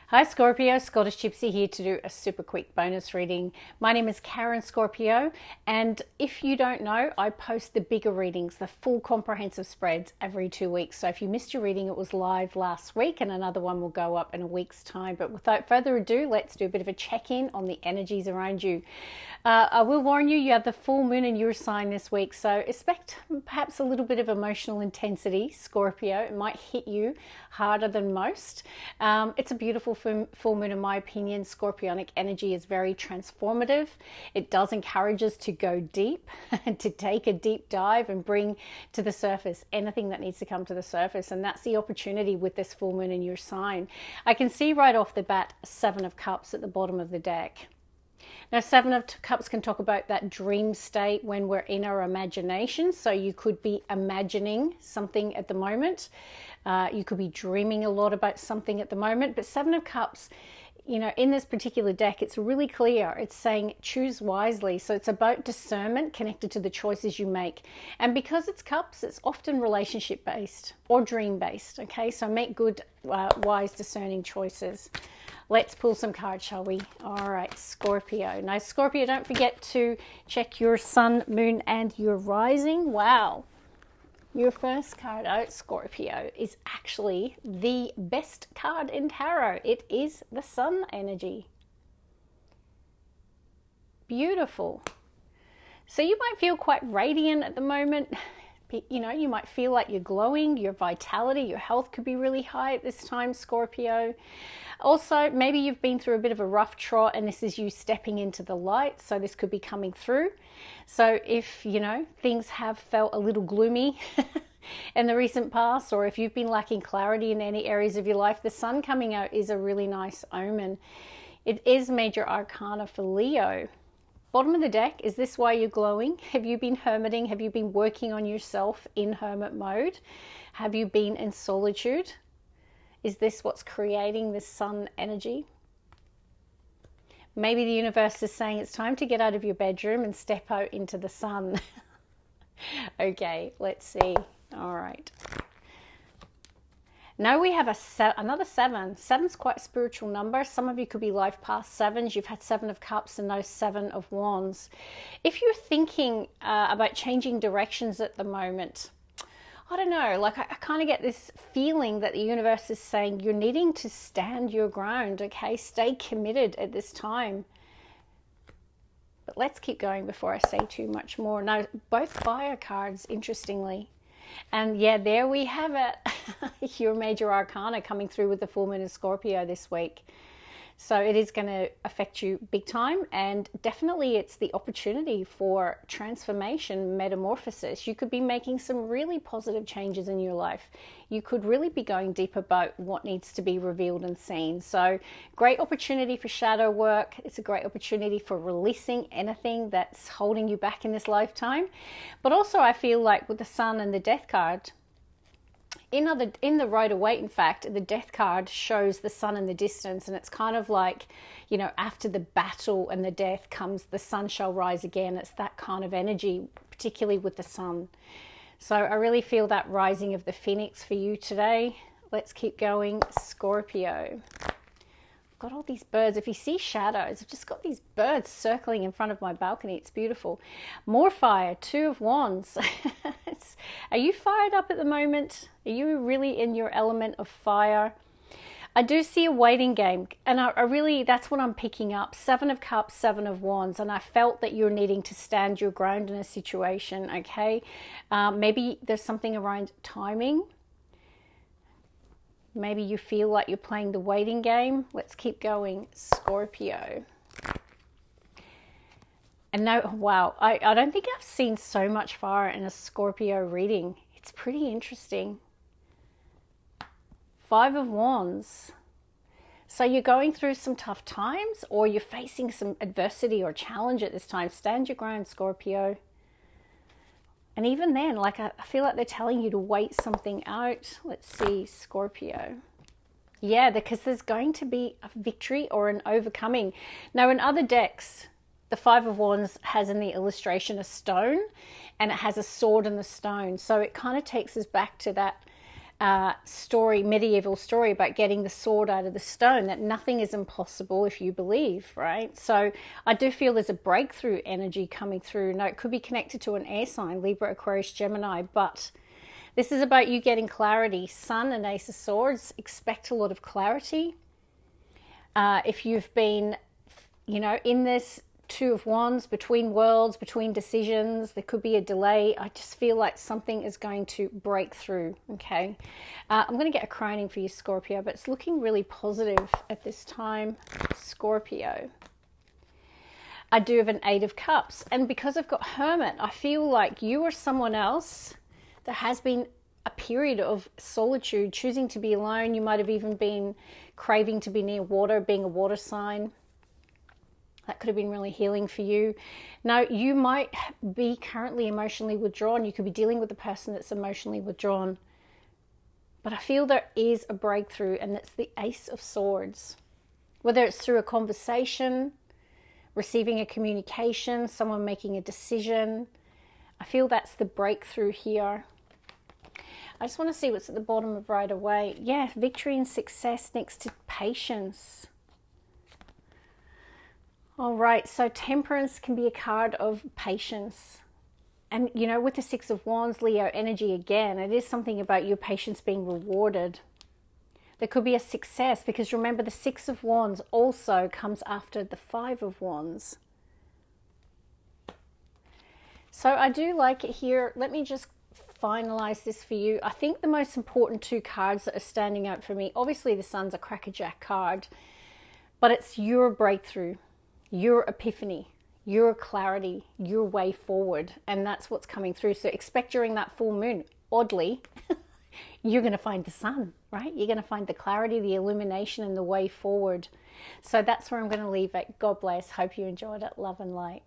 Hi Scorpio, Scottish Gypsy here to do a super quick bonus reading. My name is Karen Scorpio, and if you don't know, I post the bigger readings, the full comprehensive spreads every 2 weeks. So if you missed your reading, it was live last week and another one will go up in a week's time. But without further ado, let's do a bit of a check-in on the energies around you. I will warn you, you have the full moon in your sign this week, so expect perhaps a little bit of emotional intensity, Scorpio. It might hit you harder than most. It's a beautiful full moon in my opinion. Scorpionic energy is very transformative. It does encourage us to go deep and to take a deep dive and bring to the surface anything that needs to come to the surface, and that's the opportunity with this full moon in your sign. I can see right off the bat 7 of Cups at the bottom of the deck. Now, 7 of Cups can talk about that dream state when we're in our imagination. So you could be imagining something at the moment. You could be dreaming a lot about something at the moment. But 7 of Cups, you know, in this particular deck, it's really clear. It's saying choose wisely. So it's about discernment connected to the choices you make. And because it's Cups, it's often relationship based or dream based. Okay, so make good, wise, discerning choices. Let's pull some cards, shall we? All right, Scorpio. Now, Scorpio, don't forget to check your sun, moon, and your rising. Wow. Your first card out, Scorpio, is actually the best card in tarot. It is the sun energy. Beautiful. So you might feel quite radiant at the moment. You know, you might feel like you're glowing, your vitality, your health could be really high at this time, Scorpio. Also, maybe you've been through a bit of a rough trot and this is you stepping into the light. So this could be coming through. So if, you know, things have felt a little gloomy in the recent past, or if you've been lacking clarity in any areas of your life, the sun coming out is a really nice omen. It is major arcana for Leo. Bottom of the deck, is this why you're glowing? Have you been hermiting? Have you been working on yourself in hermit mode? Have you been in solitude? Is this what's creating this sun energy? Maybe the universe is saying it's time to get out of your bedroom and step out into the sun. Okay, let's see. All right. Now we have another 7. 7's quite a spiritual number. Some of you could be life past 7s. You've had 7 of Cups and now 7 of Wands. If you're thinking about changing directions at the moment, I don't know, like I kind of get this feeling that the universe is saying you're needing to stand your ground, okay? Stay committed at this time. But let's keep going before I say too much more. Now, both fire cards, interestingly. And yeah, there we have it. Your major arcana coming through with the full moon in Scorpio this week. So it is going to affect you big time, and definitely it's the opportunity for transformation, metamorphosis. You could be making some really positive changes in your life. You could really be going deep about what needs to be revealed and seen. So great opportunity for shadow work. It's a great opportunity for releasing anything that's holding you back in this lifetime. But also I feel like with the sun and the death card, in the Rider-Waite, in fact, the death card shows the sun in the distance, and it's kind of like, you know, after the battle and the death comes the sun shall rise again. It's that kind of energy, particularly with the sun. So I really feel that rising of the phoenix for you today. Let's keep going, Scorpio. Got all these birds. If you see shadows, I've just got these birds circling in front of my balcony. It's beautiful. More fire, 2 of Wands. Are you fired up at the moment? Are you really in your element of fire? I do see a waiting game, and I really, that's what I'm picking up. 7 of Cups, 7 of Wands, and I felt that you're needing to stand your ground in a situation, okay? Maybe there's something around timing. Maybe you feel like you're playing the waiting game. Let's keep going, Scorpio. And now, wow, I don't think I've seen so much fire in a Scorpio reading. It's pretty interesting. 5 of Wands. So you're going through some tough times, or you're facing some adversity or challenge at this time. Stand your ground, Scorpio. And even then, like I feel like they're telling you to wait something out. Let's see, Scorpio. Yeah, because there's going to be a victory or an overcoming. Now, in other decks, the 5 of Wands has in the illustration a stone, and it has a sword in the stone. So it kind of takes us back to that medieval story about getting the sword out of the stone, that nothing is impossible if you believe, right? So I do feel there's a breakthrough energy coming through. Now, it could be connected to an air sign, Libra, Aquarius, Gemini, but this is about you getting clarity. Sun and Ace of Swords, expect a lot of clarity. If you've been, in this Two of Wands, between worlds, between decisions, there could be a delay. I just feel like something is going to break through, okay? I'm going to get a croning for you, Scorpio, but it's looking really positive at this time, Scorpio. I do have an Eight of Cups, and because I've got Hermit, I feel like you or someone else, there has been a period of solitude, choosing to be alone. You might have even been craving to be near water, being a water sign. That could have been really healing for you. Now, you might be currently emotionally withdrawn. You could be dealing with a person that's emotionally withdrawn. But I feel there is a breakthrough, and that's the Ace of Swords. Whether it's through a conversation, receiving a communication, someone making a decision, I feel that's the breakthrough here. I just want to see what's at the bottom of right away. Yeah, victory and success next to patience. All right, so Temperance can be a card of patience. And, with the Six of Wands, Leo energy again, it is something about your patience being rewarded. There could be a success, because remember, the Six of Wands also comes after the Five of Wands. So I do like it here. Let me just finalize this for you. I think the most important two cards that are standing out for me, obviously the Sun's a crackerjack card, but it's your breakthrough, your epiphany, your clarity, your way forward. And that's what's coming through. So expect during that full moon, oddly, you're going to find the sun, right? You're going to find the clarity, the illumination, and the way forward. So that's where I'm going to leave it. God bless. Hope you enjoyed it. Love and light.